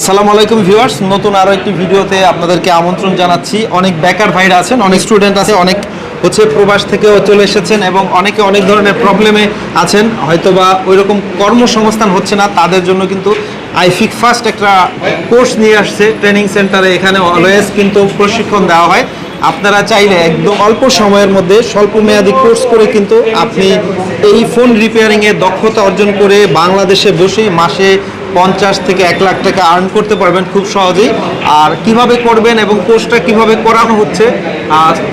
আসসালামু আলাইকুম ভিউয়ার্স, নতুন আরো একটি ভিডিওতে আপনাদেরকে আমন্ত্রণ জানাচ্ছি। অনেক বেকার ভাইরা আছেন, অনেক স্টুডেন্ট আছে, অনেক প্রবাস থেকেও চলে এসেছেন এবং অনেকে অনেক ধরনের প্রবলেমে আছেন, হয়তোবা ওইরকম কর্মসংস্থান হচ্ছে না। তাদের জন্য কিন্তু আইফিক ফার্স্ট একটা কোর্স নিয়ে আসছে ট্রেনিং সেন্টারে। এখানে অলওয়েজ কিন্তু প্রশিক্ষণ দেওয়া হয়। আপনারা চাইলে একদম অল্প সময়ের মধ্যে স্বল্প মেয়াদী কোর্স করে কিন্তু আপনি এই ফোন রিপেয়ারিংয়ে দক্ষতা অর্জন করে বাংলাদেশে বসেই মাসে 50 থেকে 1 লাখ টাকা আর্ন করতে পারবেন খুব সহজেই। আর কিভাবে করবেন এবং কোর্সটা কিভাবে করানো হচ্ছে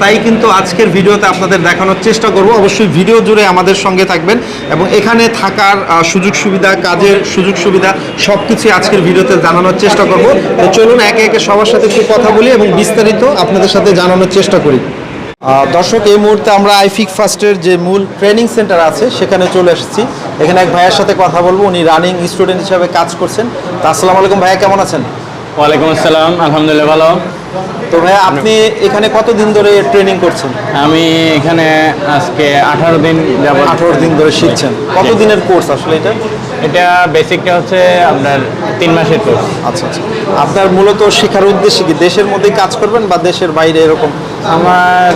তাই কিন্তু আজকের ভিডিওতে আপনাদের দেখানোর চেষ্টা করব। অবশ্যই ভিডিও জুড়ে আমাদের সঙ্গে থাকবেন এবং এখানে থাকার সুযোগ সুবিধা, কাজের সুযোগ সুবিধা সব কিছুই আজকের ভিডিওতে জানানোর চেষ্টা করব। তো চলুন একে একে সবার সাথে একটু কথা বলি এবং বিস্তারিত আপনাদের সাথে জানানোর চেষ্টা করি। দর্শক, এই মুহূর্তে আমরা আইফিক ফার্স্টের যে মূল ট্রেনিং সেন্টার আছে সেখানে চলে এসেছি। এখানে এক ভাইয়ের সাথে কথা বলবো, উনি রানিং স্টুডেন্ট হিসাবে কাজ করছেন। তো আসসালামু আলাইকুম ভাইয়া, কেমন আছেন? ওয়ালাইকুম আসসালাম, আলহামদুলিল্লাহ ভালো। তো ভাইয়া, আপনি এখানে কতদিন ধরে ট্রেনিং করছেন? আমি এখানে আজকে 18 দিন যাবত। 18 দিন ধরে শিখছেন। কত দিনের কোর্স আসলে এটা? এটা বেসিকটা হচ্ছে আপনার 3 মাসের কোর্স। আচ্ছা আচ্ছা। আপনার মূলত শেখার উদ্দেশ্য কি দেশের মধ্যেই কাজ করবেন বা দেশের বাইরে এরকম? আমার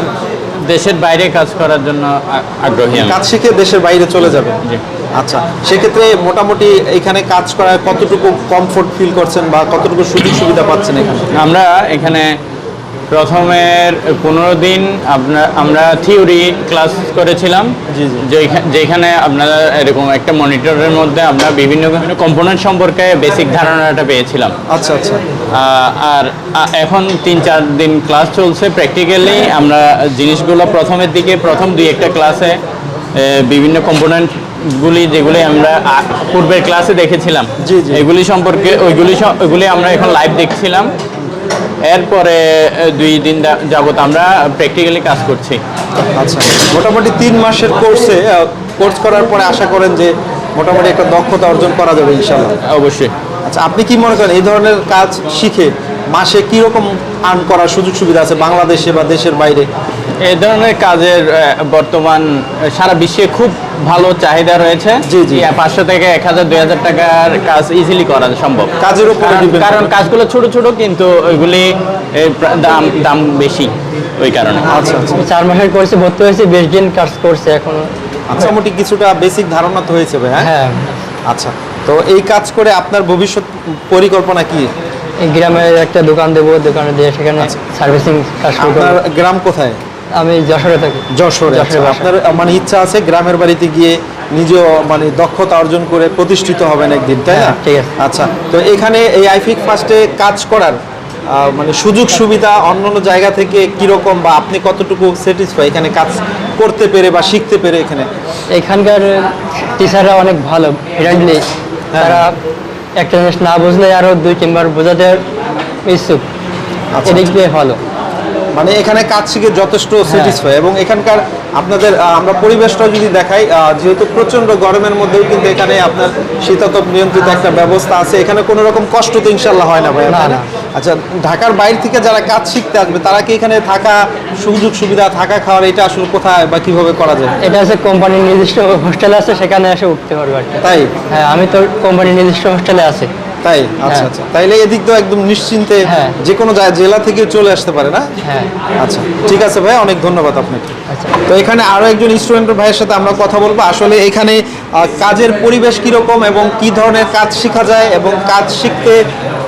দেশের বাইরে কাজ করার জন্য আগ্রহী। কাজ শিখে দেশের বাইরে চলে যাবেন? জি। আচ্ছা, সেক্ষেত্রে মোটামুটি এখানে কাজ করায় কতটুকু কমফোর্ট ফিল করছেন বা কতটুকু সুযোগ সুবিধা পাচ্ছেন এখানে? আমরা এখানে প্রথমের 15 দিন আমরা থিওরি ক্লাস করেছিলাম। জি জি। যেখানে আপনারা এরকম একটা মনিটরের মধ্যে আমরা বিভিন্ন কম্পোনেন্ট সম্পর্কে বেসিক ধারণাটা পেয়েছিলাম। আচ্ছা আচ্ছা। আর এখন 3-4 দিন ক্লাস চলছে প্র্যাকটিক্যালি। আমরা জিনিসগুলো প্রথমের দিকে প্রথম 2-1টা ক্লাসে বিভিন্ন কম্পোনেন্টগুলি যেগুলি আমরা পূর্বের ক্লাসে দেখেছিলাম, জি জি, এগুলি সম্পর্কে ওইগুলি আমরা এখন লাইভ দেখছিলাম। এরপরে 2 দিন যাবত আমরা প্র্যাকটিক্যালি কাজ করছি। আচ্ছা, মোটামুটি 3 মাসের কোর্স করার পরে আশা করেন যে মোটামুটি একটা দক্ষতা অর্জন করা যাবে ইনশাআল্লাহ? অবশ্যই। আচ্ছা, আপনি কি মনে করেন এই ধরনের কাজ শিখে মাসে কীরকম আর্ন করার সুযোগ সুবিধা আছে বাংলাদেশে বা দেশের বাইরে? এই ধরনের কাজের বর্তমান সারা বিশ্বে খুব ভালো চাহিদা রয়েছে। জি জি। 500 থেকে 1000-2000 টাকার কাজ ইজিলি করা সম্ভব। কাজের উপর কারণ কাজগুলো ছোট ছোট, কিন্তু ওইগুলি দাম বেশি, ওই কারণে। আচ্ছা আচ্ছা। 4 মাসের কোর্সে ভর্তি হয়েছে, 20 দিন কাজ করছে এখনো। আচ্ছা, মোটামুটি কিছুটা বেসিক ধারণা তো হয়েছে ভাই? হ্যাঁ। আচ্ছা, তো এই কাজ করে আপনার ভবিষ্যৎ পরিকল্পনা কি? এই গ্রামে একটা দোকান দেবো, দোকানে দিয়ে সেখানে সার্ভিসিং কাজ করব। আপনার গ্রাম কোথায়? আমি যশোরে থাকি। যশোরে। আপনার মানে ইচ্ছা আছে গ্রামের বাড়িতে গিয়ে নিজেও মানে দক্ষতা অর্জন করে প্রতিষ্ঠিত হবেন একদিন, তাই না? ঠিক আছে। আচ্ছা, তো এখানে এই আইফিক ফার্স্টে কাজ করার মানে সুযোগ সুবিধা অন্যান্য জায়গা থেকে কিরকম, বা আপনি কতটুকু স্যাটিসফাই এখানে কাজ করতে পেরে বা শিখতে পেরে? এখানকার টিচাররা অনেক ভালো, ফ্রেন্ডলি। তারা একটা জিনিস না বুঝলে আরো 2-3 বার বোঝাতে ইচ্ছুক। আচ্ছা, এদিক দিয়ে ভালো। মানে এখানে কাজ শিখে যথেষ্ট স্যাটিসফাই। এবং এখানকার আপনাদের আমরা পরিবেশটা যদি দেখাই, যেহেতু প্রচণ্ড গরমের মধ্যেও কিন্তু এখানে আপনার শীতাতপ নিয়ন্ত্রিত একটা ব্যবস্থা আছে। এখানে কোনো রকম কষ্ট তো ইনশাল্লাহ হয় না ভাই? না। আচ্ছা, ঢাকার বাইরে থেকে যারা কাজ শিখতে আসবে তারা কি এখানে থাকা সুযোগ সুবিধা, থাকা খাওয়ার এটা আসলে কোথায় বা কিভাবে করা যায়? এটা আছে কোম্পানির নিজস্ব হোস্টেল আছে, সেখানে এসে উঠতে পারবে আর কি। তাই? হ্যাঁ, আমি তো কোম্পানির নিজস্ব হোস্টেলে আছি। তাই? আচ্ছা আচ্ছা। তাইলে এদিক তো একদম নিশ্চিন্তে যে কোনো জেলা থেকে চলে আসতে পারে না? হ্যাঁ। আচ্ছা, ঠিক আছে ভাই, অনেক ধন্যবাদ আপনাকে। আচ্ছা, তো এখানে আরো একজন স্টুডেন্ট ভাইয়ের সাথে আমরা কথা বলবো। আসলে এখানে কাজের পরিবেশ কিরকম এবং কি ধরনের কাজ শেখা যায় এবং কাজ শিখতে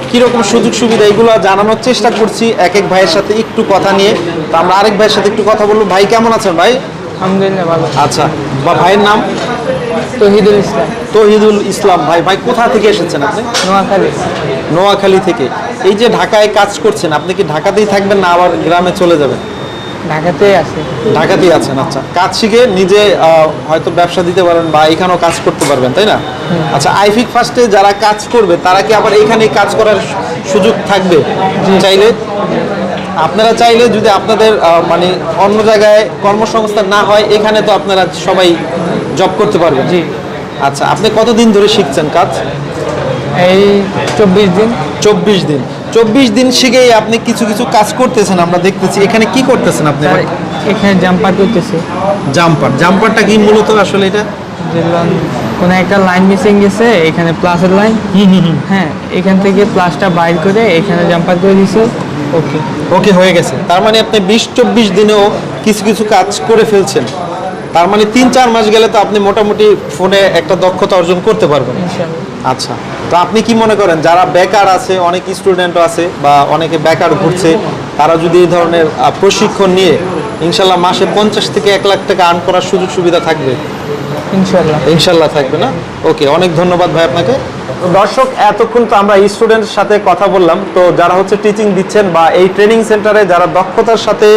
কিরকম সুযোগ সুবিধা, এগুলো জানানোর চেষ্টা করছি এক এক ভাইয়ের সাথে একটু কথা নিয়ে। তো আমরা আরেক ভাইয়ের সাথে একটু কথা বলবো। ভাই, কেমন আছেন ভাই? আলহামদুলিল্লাহ ভালো। আচ্ছা, বা ভাইয়ের নাম? তহিদুল ইসলাম। তহিদুল ইসলাম। ভাই কোথা থেকে এসেছেন আপনি? নোয়াখালী। নোয়াখালী থেকে। এই যে ঢাকায় কাজ করছেন, আপনি কি ঢাকাতেই থাকবেন না আবার গ্রামে চলে যাবেন? ঢাকাতেই আছে। ঢাকাতেই আছেন। আচ্ছা, কাজ শিখে নিজে হয়তো ব্যবসা দিতে পারবেন বা এখানেও কাজ করতে পারবেন, তাই না? আচ্ছা, আইফিক ফার্স্টে যারা কাজ করবে তারা কি আবার এখানেই কাজ করার সুযোগ থাকবে চাইলে? আপনারা চাইলে যদি আপনাদের মানে অন্য জায়গায় কর্মসংস্থান না হয়, এখানে তো আপনারা সবাই জব করতে পারবেন। জি। আচ্ছা, আপনি কতদিন ধরে শিখছেন কাজ? এই 24 দিন। 24 দিন। 24 দিন শিখেই আপনি কিছু কিছু কাজ করতেছেন আমরা দেখতেছি। এখানে কি করতেছেন আপনি? এখানে জাম্পার করতেছে। জাম্পারটা কি মূলত আসলে এটা? যেগুলো কোনো একটা লাইন মিসিং গেছে, এখানে প্লাসের লাইন, হ্যাঁ এখান থেকে প্লাসটা বাইর করে এখানে জাম্পার করে দিছে। ওকে ওকে হয়ে গেছে। তার মানে আপনি 20-24 দিনেও কিছু কিছু কাজ করে ফেলছেন। তার মানে 3-4 মাস গেলে তো আপনি মোটামুটি ফোনে একটা দক্ষতা অর্জন করতে পারবেন। ইনশাআল্লাহ। আচ্ছা, তো আপনি কি মনে করেন যারা বেকার আছে, অনেক স্টুডেন্টও আছে বা অনেকে বেকার ঘুরছে, তারা যদি এই ধরনের প্রশিক্ষণ নিয়ে ইনশাল্লাহ মাসে 50 থেকে 1 লাখ টাকা আর্ন করার সুযোগ সুবিধা থাকবে? ইনশাআল্লাহ। ইনশাল্লাহ থাকবে না? ওকে, অনেক ধন্যবাদ ভাই আপনাকে। দর্শক, এতক্ষণ তো আমরা স্টুডেন্টের সাথে কথা বললাম, তো যারা হচ্ছে টিচিং দিচ্ছেন বা এই ট্রেনিং সেন্টারে যারা দক্ষতার সাথে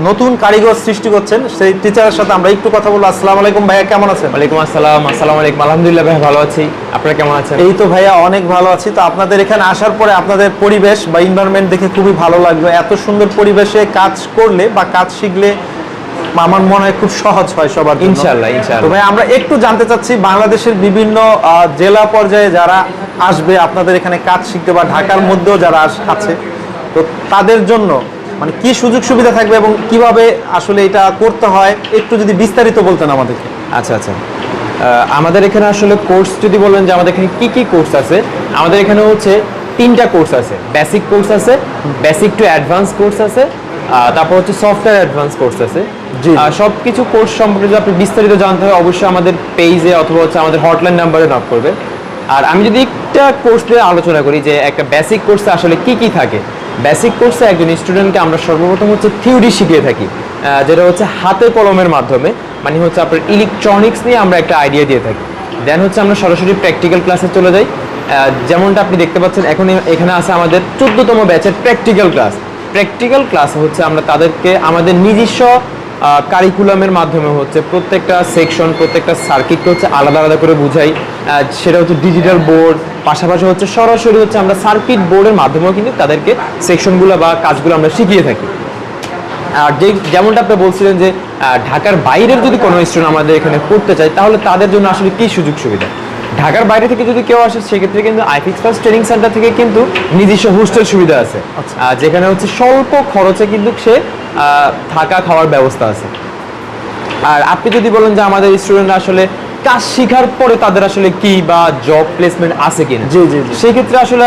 নতুন কারিগর সৃষ্টি করছেন, সেই টিচারের সাথে আমরা একটু কথা বলবো। আসসালামু আলাইকুম ভাইয়া, কেমন আছেন? ওয়ালাইকুম আসসালাম। আসসালামু আলাইকুম। আলহামদুলিল্লাহ ভাই, ভালো আছি। আপনারা কেমন আছেন? এই তো ভাইয়া অনেক ভালো আছি। তো আপনাদের এখানে আসার পরে আপনাদের পরিবেশ বা এনভায়রনমেন্ট দেখে খুবই ভালো লাগলো। এত সুন্দর পরিবেশে কাজ করলে বা কাজ শিখলে আমার মনে হয় খুব সহজ হয় সবার জন্য। ইনশাআল্লাহ, তো ইনশাআল্লাহ। ভাই আমরা একটু জানতে চাচ্ছি, বাংলাদেশের বিভিন্ন জেলা পর্যায়ে যারা আসবে আপনাদের এখানে কাজ শিখতে বা ঢাকার মধ্যেও যারা আছে, তো তাদের জন্য মানে কি সুযোগ সুবিধা থাকবে এবং কিভাবে আসলে এটা করতে হয় একটু যদি বিস্তারিত বলতেন আমাদেরকে। আচ্ছা আচ্ছা। আমাদের এখানে আসলে কোর্স যদি বলেন যে আমাদের এখানে কি কি কোর্স আছে, আমাদের এখানে হচ্ছে 3টা কোর্স আছে। বেসিক কোর্স আছে, বেসিক টু অ্যাডভান্স কোর্স আছে, তারপর হচ্ছে সফটওয়্যার অ্যাডভান্স কোর্স আছে। সব কিছু কোর্স সম্পর্কে যদি আপনি বিস্তারিত জানতে হয়, অবশ্যই আমাদের পেজে অথবা হচ্ছে আমাদের হটলাইন নাম্বারে নক করবেন। আর আমি যদি একটা কোর্স নিয়ে আলোচনা করি যে একটা বেসিক কোর্সে আসলে কি কি থাকে। বেসিক কোর্সে একজন স্টুডেন্টকে আমরা সর্বপ্রথম হচ্ছে থিওরি শিখিয়ে থাকি, যেটা হচ্ছে হাতে কলমের মাধ্যমে, মানে হচ্ছে আপনার ইলেকট্রনিক্স নিয়ে আমরা একটা আইডিয়া দিয়ে থাকি। দেন হচ্ছে আমরা সরাসরি প্র্যাকটিক্যাল ক্লাসে চলে যাই। যেমনটা আপনি দেখতে পাচ্ছেন এখন এখানে আছে আমাদের 14তম ব্যাচের প্র্যাকটিক্যাল ক্লাস। প্র্যাকটিক্যাল ক্লাস হচ্ছে আমরা তাদেরকে আমাদের নিজস্ব কারিকুলামের মাধ্যমে হচ্ছে প্রত্যেকটা সেকশন, প্রত্যেকটা সার্কিটকে হচ্ছে আলাদা আলাদা করে বুঝাই। সেটা হচ্ছে ডিজিটাল বোর্ড, পাশাপাশি হচ্ছে সরাসরি হচ্ছে আমরা সার্কিট বোর্ডের মাধ্যমেও কিন্তু তাদেরকে সেকশনগুলো বা কাজগুলো আমরা শিখিয়ে থাকি। আর যেমনটা আপনি বলছিলেন যে ঢাকার বাইরের যদি কোনো স্টুডেন্ট আমাদের এখানে পড়তে চায়, তাহলে তাদের জন্য আসলে কী সুযোগ সুবিধা। ঢাকার বাইরে থেকে যদি কেউ আসে, সেক্ষেত্রে কিন্তু আইফিক্স ফার্স্ট ট্রেনিং সেন্টার থেকে কিন্তু নিজস্ব হোস্টেল সুবিধা আছে, যেখানে হচ্ছে স্বল্প খরচে কিন্তু সে থাকা খাওয়ার ব্যবস্থা আছে। আর আপনি যদি বলেন যে আমাদের স্টুডেন্টরা আসলে কাজ শেখার পরে তাদের আসলে কি বা জব প্লেসমেন্ট আছে কিনা, জি জি জি। সেই ক্ষেত্রে আসলে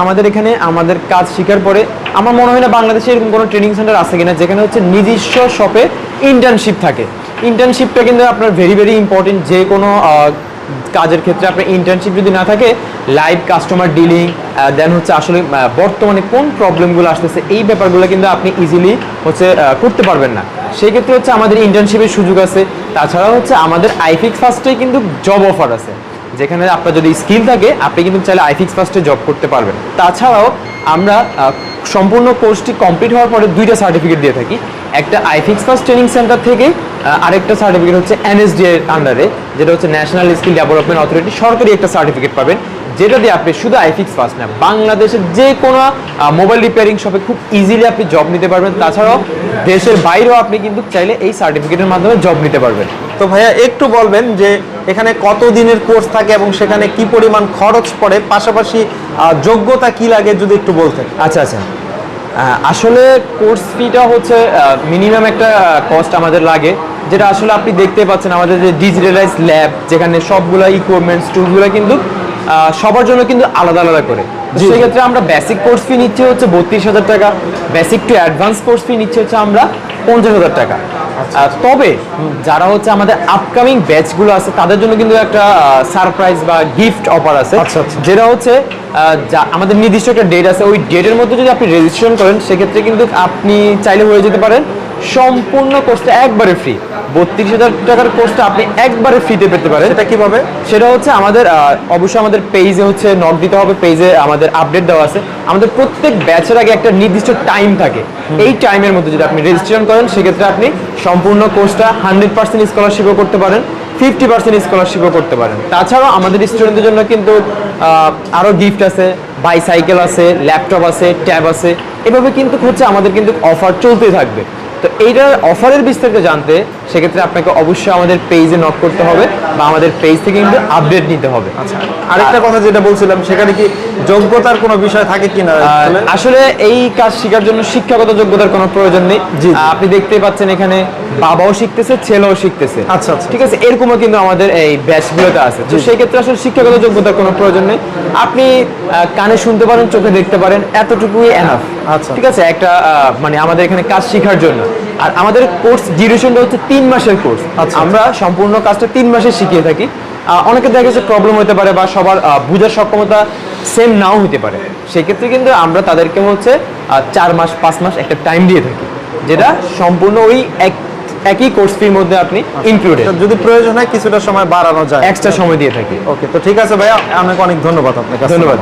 আমাদের এখানে আমাদের কাজ শেখার পরে আমার মনে হয় না বাংলাদেশে এরকম কোনো ট্রেনিং সেন্টার আছে কিনা যেখানে হচ্ছে নিজস্ব শপে ইন্টার্নশিপ থাকে। ইন্টার্নশিপটা কিন্তু আপনার ভেরি ভেরি ইম্পর্টেন্ট। যে কোনো কাজের ক্ষেত্রে আপনার ইন্টার্নশিপ যদি না থাকে, লাইভ কাস্টমার ডিলিং, দেন হচ্ছে আসলে বর্তমানে কোন প্রবলেমগুলো আসতেছে, এই ব্যাপারগুলো কিন্তু আপনি ইজিলি হচ্ছে করতে পারবেন না। সেই ক্ষেত্রে হচ্ছে আমাদের ইন্টার্নশিপের সুযোগ আছে। তাছাড়া হচ্ছে আমাদের আইফিক্স ফার্স্টে কিন্তু জব অফার আছে, যেখানে আপনার যদি স্কিল থাকে আপনি কিন্তু চাইলে আইফিক্স ফার্স্টে জব করতে পারবেন। তাছাড়াও আমরা সম্পূর্ণ কোর্সটি কমপ্লিট হওয়ার পরে 2টা সার্টিফিকেট দিয়ে থাকি। একটা আইফিক্স ফার্স্ট ট্রেনিং সেন্টার থেকে, আরেকটা সার্টিফিকেট হচ্ছে এনএসডি এর আন্ডারে, যেটা হচ্ছে ন্যাশনাল স্কিল ডেভেলপমেন্ট অথরিটি, সরকারি একটা সার্টিফিকেট পাবেন, যেটা দিয়ে আপনি শুধু আইফিক্স ফার্স্ট না, বাংলাদেশের যে কোনো মোবাইল রিপেয়ারিং শপে খুব ইজিলি আপনি জব নিতে পারবেন। তাছাড়াও দেশের বাইরেও আপনি কিন্তু চাইলে এই সার্টিফিকেটের মাধ্যমে জব নিতে পারবেন। তো ভাইয়া একটু বলবেন যে এখানে কত দিনের কোর্স থাকে এবং সেখানে কি পরিমাণ খরচ পড়ে, পাশাপাশি যোগ্যতা কি লাগে যদি একটু বলতেন। আচ্ছা আচ্ছা। আসলে কোর্স ফিটা হচ্ছে মিনিমাম একটা কস্ট আমাদের লাগে, যেটা আসলে আপনি দেখতে পাচ্ছেন আমাদের যে ডিজিটালাইজ ল্যাব, যেখানে সবগুলো ইকুইপমেন্টস টুলগুলো কিন্তু সবার জন্য কিন্তু আলাদা আলাদা করে। সেক্ষেত্রে আমরা বেসিক কোর্স ফি নিচ্ছি হচ্ছে 32,000 টাকা, basic to advance course fee নিচ্ছে হচ্ছে আমরা 50,000 টাকা। তবে যারা হচ্ছে আমাদের আপকামিং ব্যাচগুলো আছে তাদের জন্য কিন্তু একটা সারপ্রাইজ বা গিফট অফার আছে, যেটা হচ্ছে আমাদের নির্দিষ্ট একটা ডেট আছে। ওই ডেটের মধ্যে যদি আপনি রেজিস্ট্রেশন করেন, সেক্ষেত্রে কিন্তু আপনি চাইলে হয়ে যেতে পারেন সম্পূর্ণ কোর্সটা একবারে ফ্রি। 32,000 টাকার কোর্সটা আপনি একবারে ফ্রিতে পেতে পারেন। সেটা কিভাবে? সেটা হচ্ছে আমাদের অবশ্যই আমাদের পেজে হচ্ছে নক দিতে হবে, পেজে আমাদের আপডেট দেওয়া আছে। আমাদের প্রত্যেক ব্যাচের আগে একটা নির্দিষ্ট টাইম থাকে, এই টাইমের মধ্যে যদি আপনি রেজিস্ট্রেশন করেন, সেক্ষেত্রে আপনি সম্পূর্ণ কোর্সটা 100% স্কলারশিপও করতে পারেন, 50% স্কলারশিপও করতে পারেন। তাছাড়াও আমাদের স্টুডেন্টদের জন্য কিন্তু আরও গিফট আছে, বাইসাইকেল আছে, ল্যাপটপ আছে, ট্যাব আছে। এভাবে কিন্তু হচ্ছে আমাদের কিন্তু অফার চলতেই থাকবে। তো এইটার অফারের বিস্তারিত জানতে সেক্ষেত্রে আপনাকে অবশ্যই আমাদের পেজে নক করতে হবে বা আমাদের পেজ থেকে কিন্তু আপডেট নিতে হবে। আরেকটা কথা যেটা বলছিলাম, সেখানে কি যোগ্যতার কোনো বিষয় থাকে কিনা? আসলে এই কাজ শেখার জন্য শিক্ষাগত যোগ্যতার কোনো প্রয়োজন নেই। জি। আপনি দেখতেই পাচ্ছেন এখানে বাবাও শিখতেছে, ছেলেও শিখতেছে। আচ্ছা, আচ্ছা। ঠিক আছে, এরকমও কিন্তু আমাদের এই ব্যাচগুলোতে আছে। তো সেই ক্ষেত্রে আসলে শিক্ষাগত যোগ্যতার কোনো প্রয়োজন নেই। আপনি কানে শুনতে পারেন, চোখে দেখতে পারেন, এতটুকুই এনাফ। আচ্ছা। ঠিক আছে, একটা মানে আমাদের এখানে কাজ শেখার জন্য। আর আমাদের কোর্স ডিউরেশনটা হচ্ছে 3 মাসের কোর্স। আচ্ছা। আমরা সম্পূর্ণ কাজটা 3 মাসে শিখিয়ে থাকি। অনেকে দেখা যাচ্ছে প্রবলেম হতে পারে বা সবার বোঝার সক্ষমতা সেম নাও হতে পারে, সেক্ষেত্রে কিন্তু আমরা তাদেরকে হচ্ছে 4 মাস 5 মাস একটা টাইম দিয়ে থাকি, যেটা সম্পূর্ণ ওই একই কোর্স ফির মধ্যে আপনি ইনক্লুডেড। যদি প্রয়োজন হয় কিছুটা সময় বাড়ানো যায়, এক্সট্রা সময় দিয়ে থাকি। ওকে, তো ঠিক আছে ভাইয়া, অনেক অনেক ধন্যবাদ আপনাকে। ধন্যবাদ।